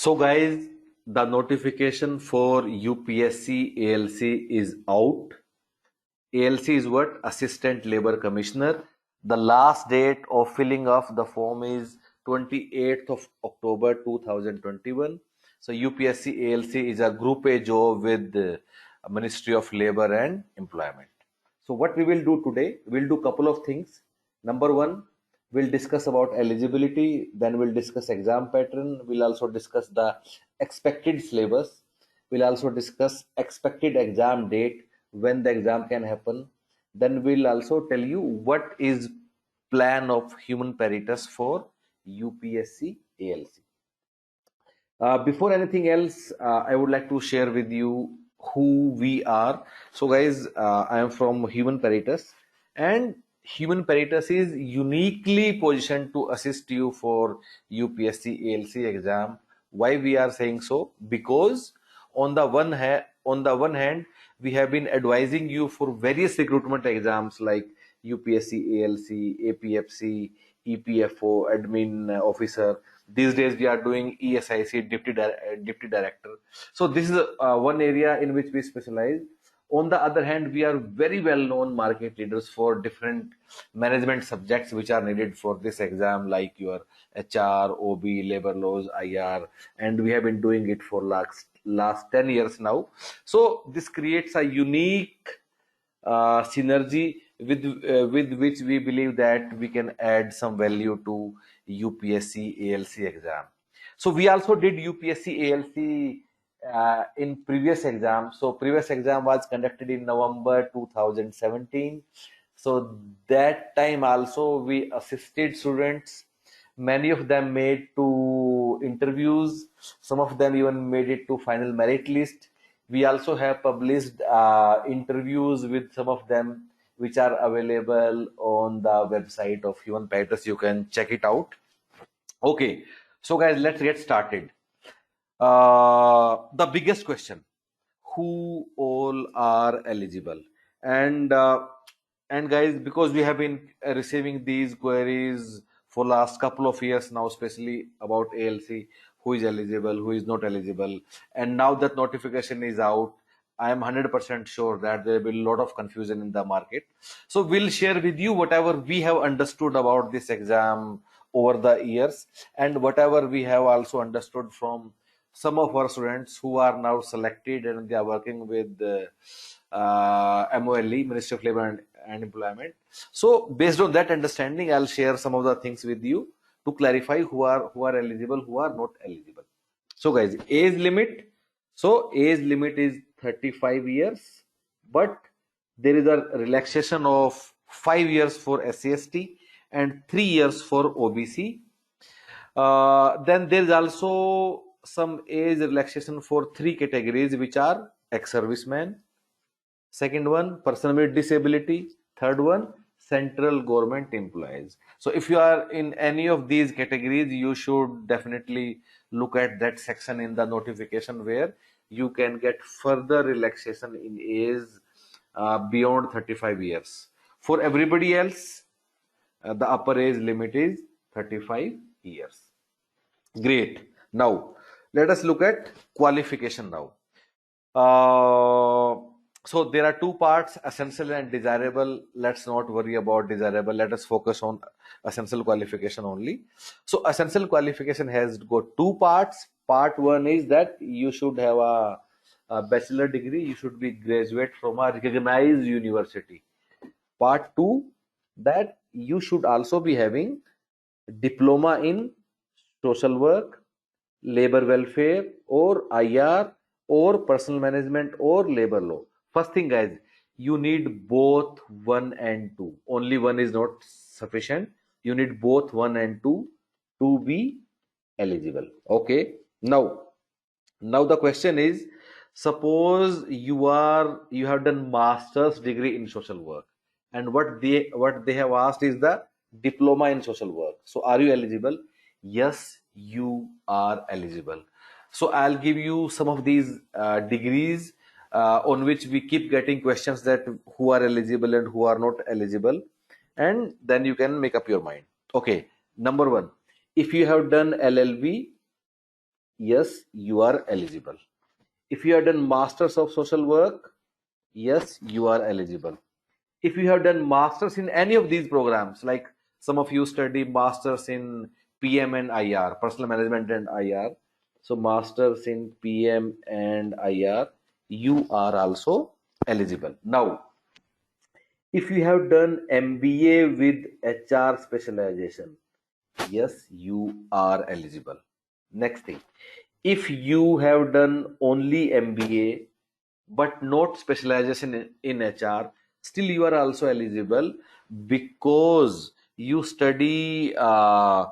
So guys, the notification for UPSC ALC is out. ALC is what? Assistant Labor Commissioner. The last date of filling of the form is 28th of October 2021. So UPSC ALC is a Group A job with the Ministry of Labor and Employment. So what we will do today, we'll do couple of things. Number one, we'll discuss about eligibility, then we'll discuss exam pattern, we'll also discuss the expected syllabus, we'll also discuss expected exam date, when the exam can happen. Then we'll also tell you what is plan of human peritus for UPSC ALC. Before anything else, I would like to share with you who we are. So, guys, I am from Human Peritus, and Human Peritus is uniquely positioned to assist you for UPSC ALC exam. Why we are saying so? Because on the one hand, we have been advising you for various recruitment exams like UPSC ALC, APFC, EPFO, admin officer. These days we are doing ESIC, deputy director. So this is one area in which we specialize. On the other hand, we are very well known market leaders for different management subjects which are needed for this exam, like your HR, OB, labor laws, IR, and we have been doing it for last 10 years now. So this creates a unique synergy with which we believe that we can add some value to UPSC ALC exam. So we also did UPSC ALC in previous exam. So previous exam was conducted in November 2017. So that time also we assisted students. Many of them made to interviews. Some of them even made it to final merit list. We also have published interviews with some of them which are available on the website of Human Peritus. You can check it out. Okay, so guys, let's get started. The biggest question: who all are eligible? And guys, because we have been receiving these queries for last couple of years now, especially about ALC, who is eligible, who is not eligible, and now that notification is out, I am 100% sure that there will be a lot of confusion in the market. So we'll share with you whatever we have understood about this exam over the years, and whatever we have also understood from some of our students who are now selected and they are working with MOLE, Ministry of Labor and Employment. So based on that understanding, I'll share some of the things with you to clarify who are eligible, who are not eligible. So guys, age limit. So age limit is 35 years, but there is a relaxation of 5 years for SC/ST and 3 years for OBC. Then there is also some age relaxation for 3 categories, which are ex-servicemen. Second one, person with disability. Third one, central government employees. So if you are in any of these categories, you should definitely look at that section in the notification where you can get further relaxation in age beyond 35 years. For everybody else, the upper age limit is 35 years. Great. Now, let us look at qualification now. So there are two parts, essential and desirable. Let's not worry about desirable. Let us focus on essential qualification only. So essential qualification has got two parts. Part one is that you should have a bachelor degree. You should be graduate from a recognized university. Part two, that you should also be having diploma in social work, labor welfare, or IR, or personal management, or labor law. First thing, guys, you need both 1 and 2. Only one is not sufficient. You need both 1 and 2 to be eligible. Okay. Now the question is, suppose you have done master's degree in social work, and what they have asked is the diploma in social work. So are you eligible? Yes, you are eligible. So I'll give you some of these degrees on which we keep getting questions that who are eligible and who are not eligible, and then you can make up your mind. Okay, number one, if you have done LLB, yes, you are eligible. If you have done Masters of Social Work, yes, you are eligible. If you have done Masters in any of these programs, like some of you study Masters in PM and IR, Personal Management and IR, so Masters in PM and IR, you are also eligible. Now, if you have done MBA with HR specialization, yes, you are eligible. Next thing, if you have done only MBA but not specialization in HR, still you are also eligible because you study a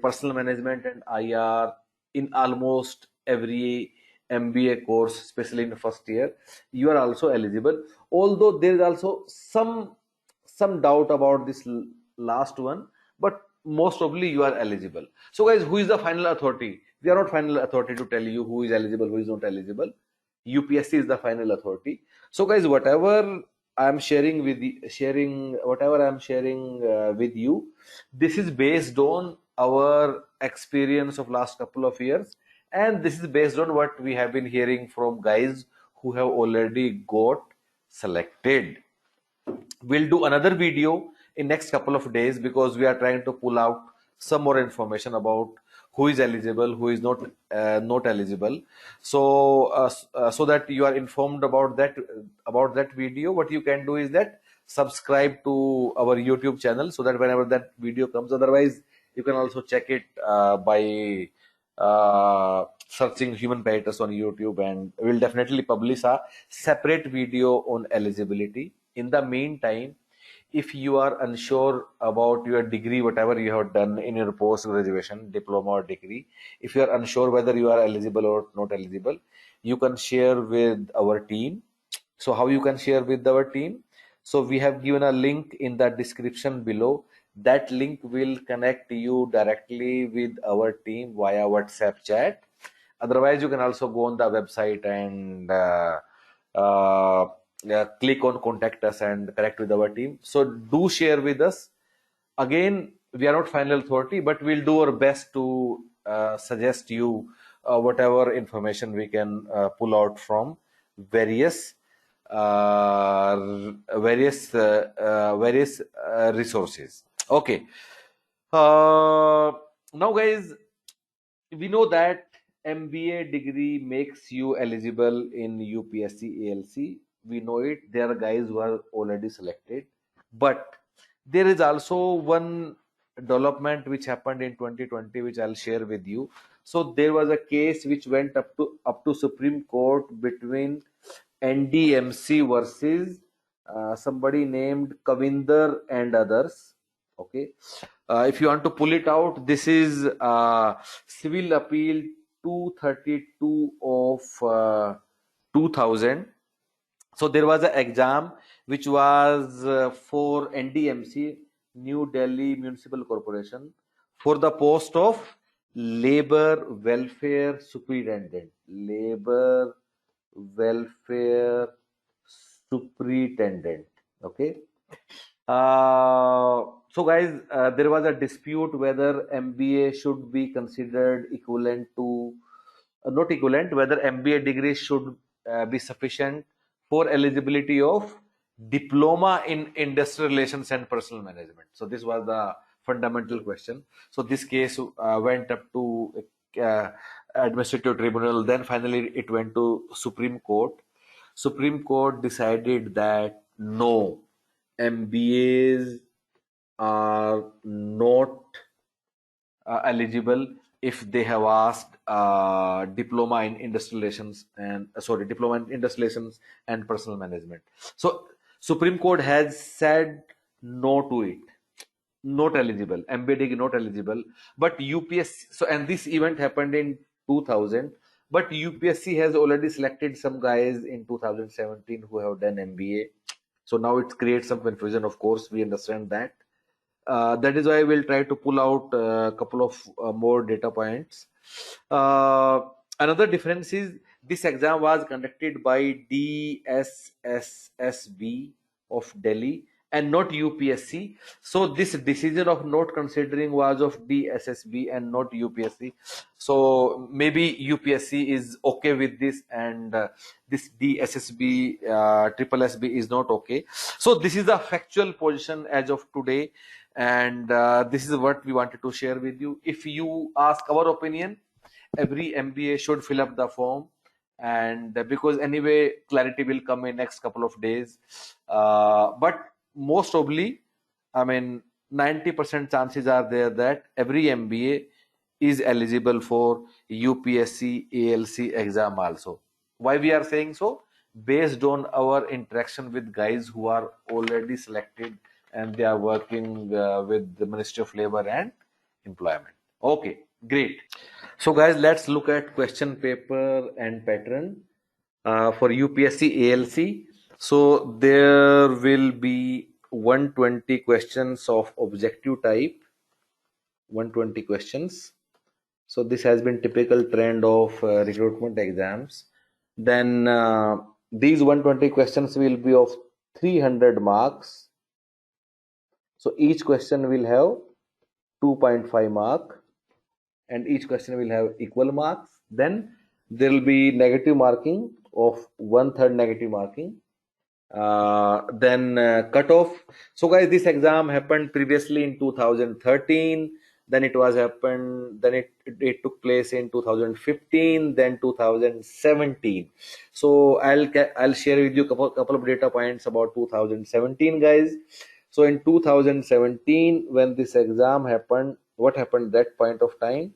personal management and IR in almost every MBA course, especially in the first year. You are also eligible. Although there is also some doubt about this last one, but most probably you are eligible. So guys, who is the final authority? We are not final authority to tell you who is eligible, who is not eligible. UPSC is the final authority. So guys, whatever I'm sharing with you, this is based on our experience of last couple of years, and this is based on what we have been hearing from guys who have already got selected. We'll do another video in next couple of days because we are trying to pull out some more information about who is eligible, who is not eligible. So so that you are informed about that video, what you can do is that subscribe to our YouTube channel so that whenever that video comes, otherwise you can also check it by searching human parameters on YouTube, and we'll definitely publish a separate video on eligibility. In the meantime, if you are unsure about your degree, whatever you have done in your post graduation diploma or degree, if you are unsure whether you are eligible or not eligible, you can share with our team. So how you can share with our team? So we have given a link in the description below. That link will connect you directly with our team via WhatsApp chat. Otherwise, you can also go on the website and click on contact us and connect with our team. So do share with us. Again, we are not final authority, but we'll do our best to suggest you whatever information we can pull out from various resources. Okay. Now, guys, we know that MBA degree makes you eligible in UPSC ALC. We know it. There are guys who are already selected, but there is also one development which happened in 2020, which I'll share with you. So there was a case which went up to Supreme Court between NDMC versus somebody named Kavinder and others. Okay, if you want to pull it out, this is Civil Appeal 232 of 2000. So there was an exam which was for NDMC, New Delhi Municipal Corporation, for the post of Labor Welfare Superintendent. Labor Welfare Superintendent. Okay. So guys, there was a dispute whether MBA should be considered equivalent to, not equivalent, whether MBA degree should be sufficient for eligibility of diploma in industrial relations and personal management. So this was the fundamental question. So this case went up to uh, administrative tribunal. Then finally it went to Supreme Court. Supreme Court decided that no, MBAs are not eligible if they have asked diploma in industrial relations and diploma in industrial relations and personal management. So Supreme Court has said no to it, not eligible, MBA degree not eligible. But UPSC, so, and this event happened in 2000, but UPSC has already selected some guys in 2017 who have done MBA. So now it creates some confusion. Of course, we understand that. That is why we'll try to pull out a couple of more data points. Uh, Another difference is this exam was conducted by DSSSB of Delhi and not UPSC. So this decision of not considering was of DSSB and not UPSC. So maybe UPSC is okay with this, and this DSSB triple SB is not okay. So this is the factual position as of today, and this is what we wanted to share with you. If you ask our opinion, every MBA should fill up the form, and because anyway clarity will come in next couple of days, but most probably, I mean, 90% chances are there that every MBA is eligible for UPSC ALC exam also. Why we are saying so? Based on our interaction with guys who are already selected and they are working with the Ministry of Labor and Employment. Okay, great. So guys, let's look at question paper and pattern for UPSC ALC. So there will be 120 questions of objective type, 120 questions. So this has been typical trend of recruitment exams. Then these 120 questions will be of 300 marks. So each question will have 2.5 mark, and each question will have equal marks. Then there will be negative marking of 1/3 negative marking. Then cutoff. So guys, this exam happened previously in 2013. Then it was happened. Then it took place in 2015. Then 2017. So I'll share with you couple of data points about 2017, guys. So in 2017, when this exam happened, what happened that point of time?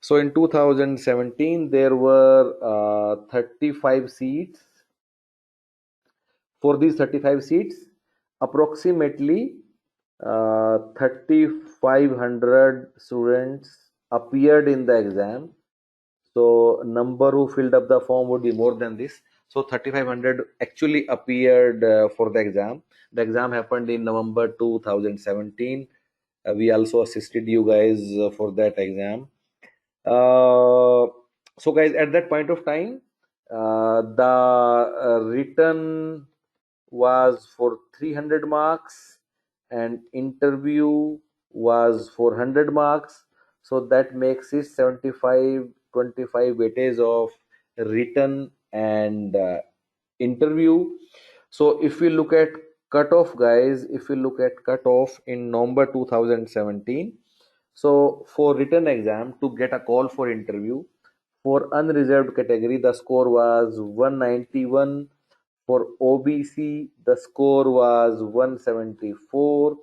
So in 2017, there were 35 seats. For these 35 seats, approximately 3,500 students appeared in the exam. So number who filled up the form would be more than this. So 3,500 actually appeared for the exam. The exam happened in November 2017. We also assisted you guys for that exam. So guys, at that point of time, the written was for 300 marks and interview was for 100 marks. So that makes it 75-25 weightage of written and interview. So if we look at cutoff, guys, if we look at cutoff in November 2017, so for written exam, to get a call for interview, for unreserved category the score was 191. For OBC the score was 174.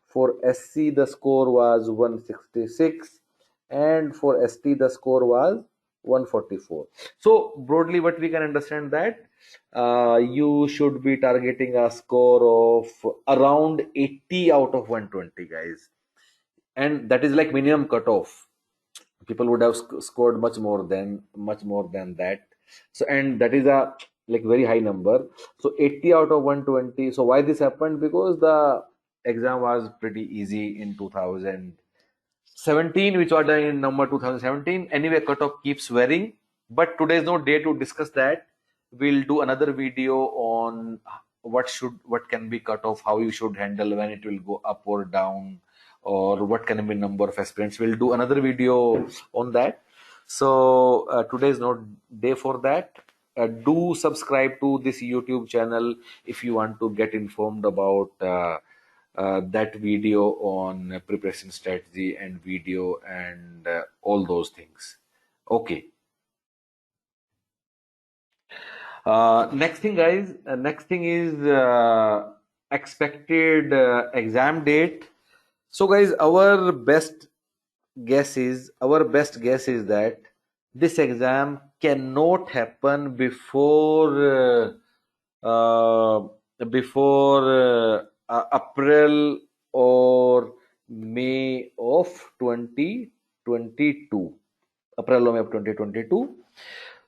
For SC the score was 166, and for ST the score was 144. So broadly what we can understand that you should be targeting a score of around 80 out of 120, guys, and that is like minimum cutoff. People would have scored much more than that. So, and that is a like very high number. So 80 out of 120. So why this happened? Because the exam was pretty easy in 2017, which was done in number 2017. Anyway, cutoff keeps varying, but today is no day to discuss that. We'll do another video on what can be cut off, how you should handle when it will go up or down, or what can be number of aspirants. We'll do another video on that. So today is not day for that. Do subscribe to this YouTube channel if you want to get informed about that video on preparation strategy and video and all those things. Okay. Next thing, guys. Next thing is expected exam date. So, guys, our best guess is that this exam cannot happen before April or May of 2022. April or May of 2022.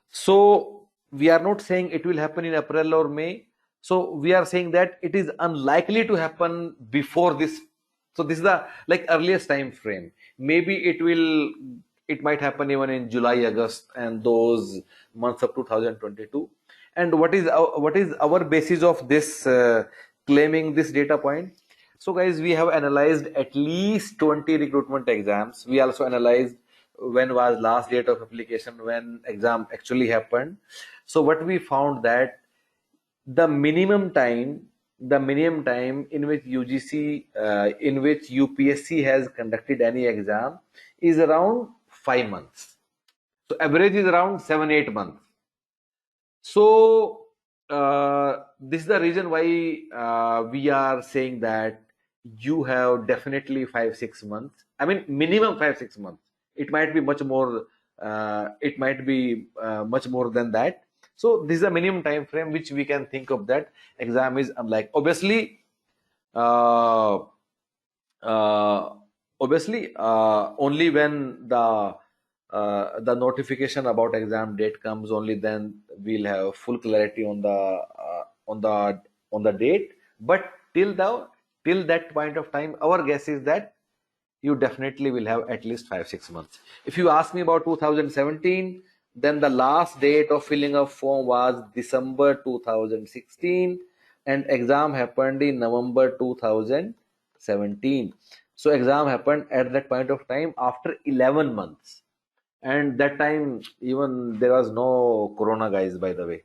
So we are not saying it will happen in April or May. So we are saying that it is unlikely to happen before this. So this is the like earliest time frame. Maybe it might happen even in July, August, and those months of 2022. And what is our basis of this claiming this data point. So guys, we have analyzed at least 20 recruitment exams. We also analyzed when was last date of application, when exam actually happened. So what we found that the minimum time, in which UGC, in which UPSC has conducted any exam is around 5 months. So average is around 7-8 months. So this is the reason why we are saying that you have definitely 5-6 months. I mean, minimum 5-6 months. It might be much more. It might be much more than that. So this is a minimum time frame which we can think of that exam is unlike. Uh, uh, only when the notification about exam date comes, only then we'll have full clarity on the date. But till that point of time, our guess is that you definitely will have at least 5-6 months. If you ask me about 2017, then the last date of filling of form was December 2016, and exam happened in November 2017. So exam happened at that point of time after 11 months, and that time even there was no corona, guys, by the way.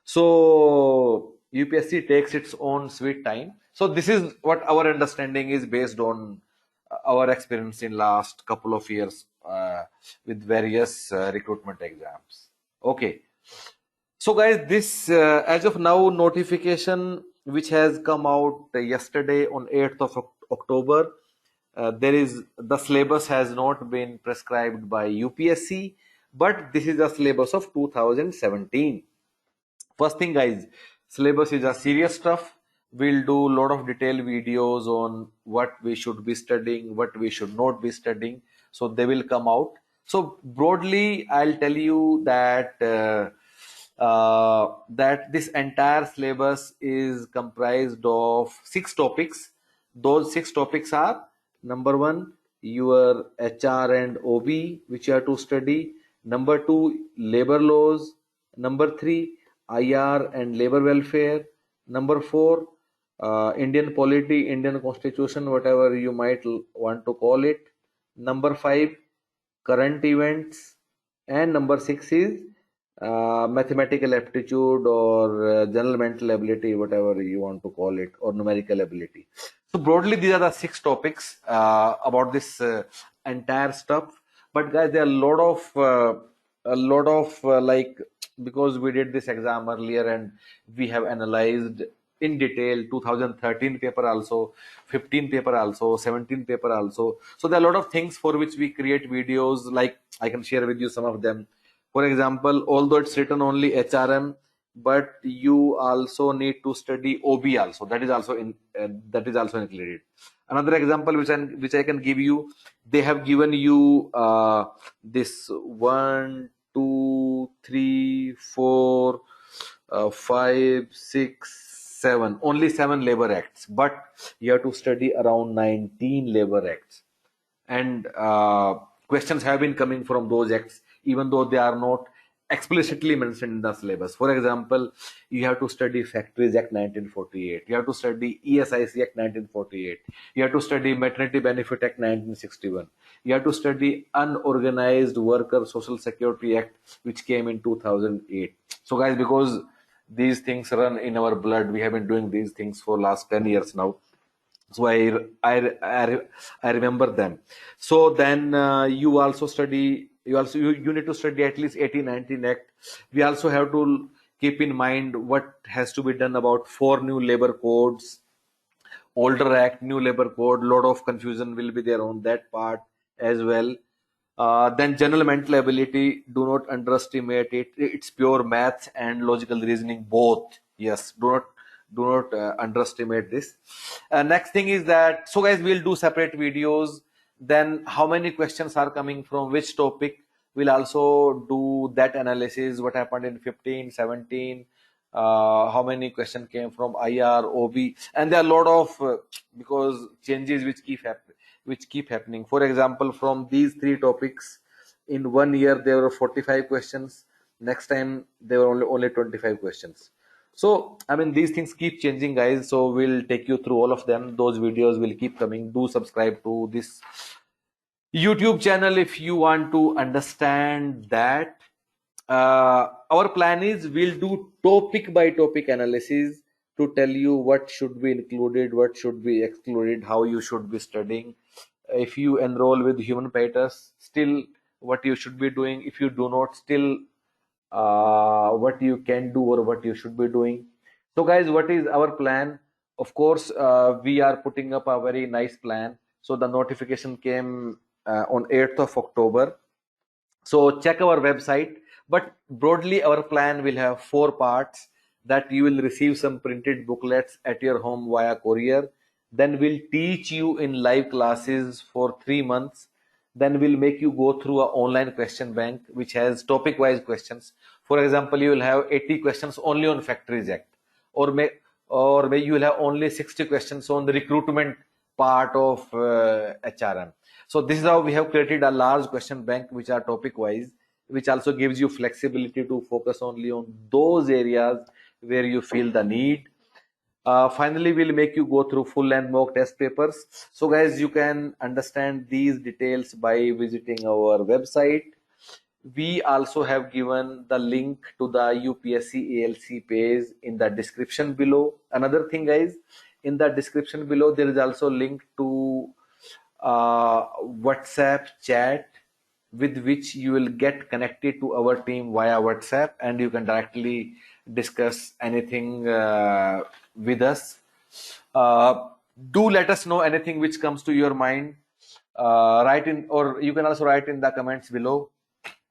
So UPSC takes its own sweet time. So this is what our understanding is based on our experience in last couple of years with various recruitment exams. Okay. So guys, this as of now notification which has come out yesterday on 8th of October, there is the syllabus has not been prescribed by UPSC, but this is the syllabus of 2017. First thing, guys, syllabus is a serious stuff. We'll do a lot of detailed videos on what we should be studying, what we should not be studying. So they will come out. So broadly, I'll tell you that that this entire syllabus is comprised of 6 topics. Those 6 topics are: number one, your HR and OB, which you have to study; number two, labor laws; number three, IR and labor welfare; number four, Indian polity, Indian constitution, whatever you might want to call it; number five, current events; and number six is mathematical aptitude or general mental ability, whatever you want to call it, or numerical ability. So broadly, these are the 6 topics about this entire stuff. But guys, there are a lot of like, because we did this exam earlier and we have analyzed in detail 2013 paper also, 15 paper also, 17 paper also. So there are a lot of things for which we create videos. Like, I can share with you some of them. For example, although it's written only HRM, but you also need to study OB also. That is also included. Another example which I can give you, they have given you this 1, 2, 3, 4, 5, 6, 7, only 7 labor acts, but you have to study around 19 labor acts. And questions have been coming from those acts, even though they are not explicitly mentioned in the syllabus. For example, you have to study Factories Act 1948, you have to study ESIC Act 1948, you have to study Maternity Benefit Act 1961, you have to study Unorganized Worker Social Security Act, which came in 2008. So guys, because these things run in our blood, we have been doing these things for last 10 years now. So I remember them. So then you also study, you need to study at least 1819 Act. We also have to keep in mind what has to be done about 4 new labor codes, older act, new labor code. Lot of confusion will be there on that part as well. Then general mental ability, do not underestimate it. It's pure maths and logical reasoning both. Yes, do not underestimate this. Next thing is that, so guys, we'll do separate videos. Then how many questions are coming from which topic, we'll also do that analysis. What happened in 15, 17, how many questions came from IR, OB, and there are a lot of because changes which keep happening. For example, from these 3 topics, in 1 year there were 45 questions. Next time there were only 25 questions. So I mean, these things keep changing, guys, so we'll take you through all of them. Those videos will keep coming. Do subscribe to this YouTube channel if you want to understand that. Our plan is we'll do topic by topic analysis to tell you what should be included, what should be excluded, how you should be studying. If you enroll with Human Pages, still what you should be doing. If you do not, still what you can do or what you should be doing. So, guys, what is our plan? Of course, we are putting up a very nice plan. So the notification came on 8th of October. So check our website. But broadly, our plan will have 4 parts: that you will receive some printed booklets at your home via courier. Then we'll teach you in live classes for 3 months. Then we'll make you go through an online question bank which has topic wise questions. For example, you will have 80 questions only on Factories Act, or may you will have only 60 questions on the recruitment part of HRM. So this is how we have created a large question bank which are topic wise, which also gives you flexibility to focus only on those areas where you feel the need. Finally, we'll make you go through full and mock test papers. So guys, you can understand these details by visiting our website. We also have given the link to the UPSC ALC page in the description below. Another thing, guys, in the description below there is also a link to WhatsApp chat, with which you will get connected to our team via WhatsApp, and you can directly discuss anything with us. Do let us know anything which comes to your mind. Write in, or you can also write in the comments below.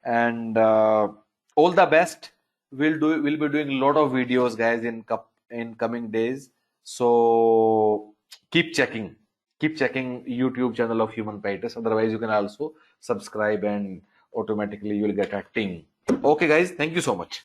And all the best. We'll be doing a lot of videos, guys, in coming days. So keep checking YouTube channel of Human Pages. Otherwise, you can also subscribe and automatically you will get a ting. Okay, guys, thank you so much.